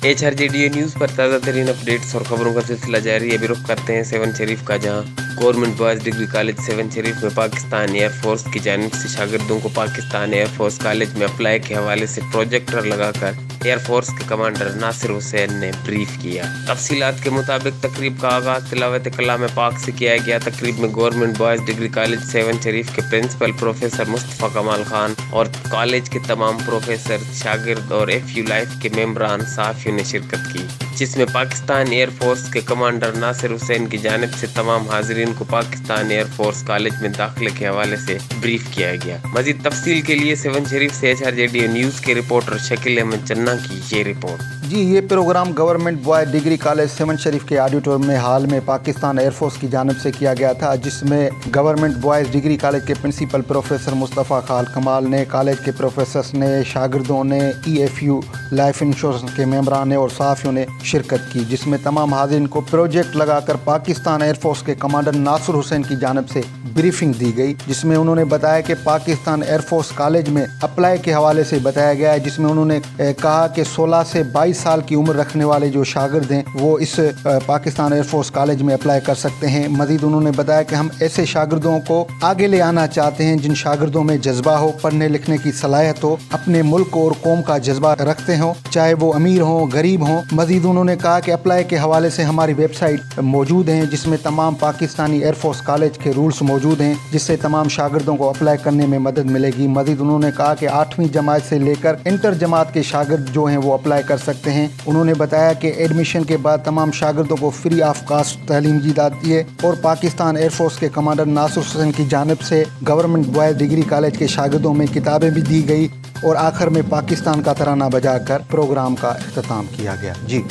HRJDA news पर ताज़ा तरीन अपडेट्स और खबरों का सिलसिला जारी है। अभी रुख करते हैं सेवन शरीफ का, जहां government boys degree college Sehwan Sharif में पाकिस्तान एयर फोर्स की जानिब से शागिर्दों को पाकिस्तान एयर फोर्स कॉलेज में अप्लाई के हवाले से प्रोजेक्टर लगाकर एयर फोर्स के कमांडर नासिर हुसैन ने ब्रीफ किया। तफसीलात के मुताबिक तकरीब का आगाज़ तिलावत कलाम पाक से किया गया। तकरीब में government boys degree college Sehwan Sharif के प्रिंसिपल प्रोफेसर मुस्तफ़ा कमाल खान और कॉलेज के तमाम प्रोफेसर, शागिर्द और FU लाइफ के मेंबरान सहाफ़ियों ने शिरकत की, जिसमें पाकिस्तान एयर फोर्स के कमांडर नासिर हुसैन की जानिब से तमाम हाज़रीन को पाकिस्तान एयर फोर्स कॉलेज में दाखिले के हवाले से ब्रीफ किया गया। मज़ीद तफसील के लिए सेवन शरीफ से HRJDA न्यूज़ के रिपोर्टर शकील अहमद चन्ना की ये रिपोर्ट। जी, ये program government boys degree college Sehwan Sharif के ऑडिटोरियम में हाल में पाकिस्तान एयर फोर्स की जानिब से किया गया था, जिसमें गवर्नमेंट बॉयज़ डिग्री कॉलेज के प्रिंसिपल प्रोफेसर मुस्तफ़ा खाल कमाल ने, कॉलेज के प्रोफेसर्स ने, शागिर्दों ने, EFU लाइफ इंश्योरेंस के मेंबरान ने और सहाफ़ियों ने शिरकत की, जिसमें तमाम हाज़रीन को प्रोजेक्ट लगाकर पाकिस्तान एयर फोर्स के कमांडर नासिर हुसैन की जानिब से ब्रीफिंग दी गई, जिसमें उन्होंने बताया कि पाकिस्तान एयर फोर्स कॉलेज में अप्लाई के हवाले से बताया गया है, जिसमें उन्होंने कहा कि 16 से 22 साल की उम्र रखने वाले जो शागिर्द हैं वो इस पाकिस्तान एयर फोर्स कॉलेज में अप्लाई कर सकते हैं। मज़ीद उन्होंने बताया कि हम ऐसे शागिर्दों को आगे ले आना चाहते हैं जिन शागिर्दों में जज्बा हो, पढ़ने लिखने की सलाहियत हो, अपने मुल्क और कौम का जज्बा रखते हों, चाहे वो अमीर हों गरीब हों। मज़ीद उन्होंने कहा कि अप्लाई के हवाले से हमारी वेबसाइट मौजूद हैं, जिसमें तमाम पाकिस्तानी एयर फोर्स कॉलेज के रूल्स मौजूद हैं, जिससे तमाम शागिर्दों को अप्लाई करने में मदद मिलेगी। मज़ीद उन्होंने कहा कि 8वीं जमात से लेकर इंटर जमात के शागिर्द जो हैं वो अप्लाई कर सकते हैं। उन्होंने बताया कि एडमिशन के बाद तमाम शागिर्दों को फ्री ऑफ कास्ट तालीम दी जाती है और पाकिस्तान एयर फोर्स के कमांडर नासिर हुसैन की जानिब से गवर्नमेंट बॉयज़ डिग्री कॉलेज के शागिर्दों में किताबें भी दी गई और आखिर में पाकिस्तान का तराना बजाकर प्रोग्राम का इख्तिताम किया गया। जी।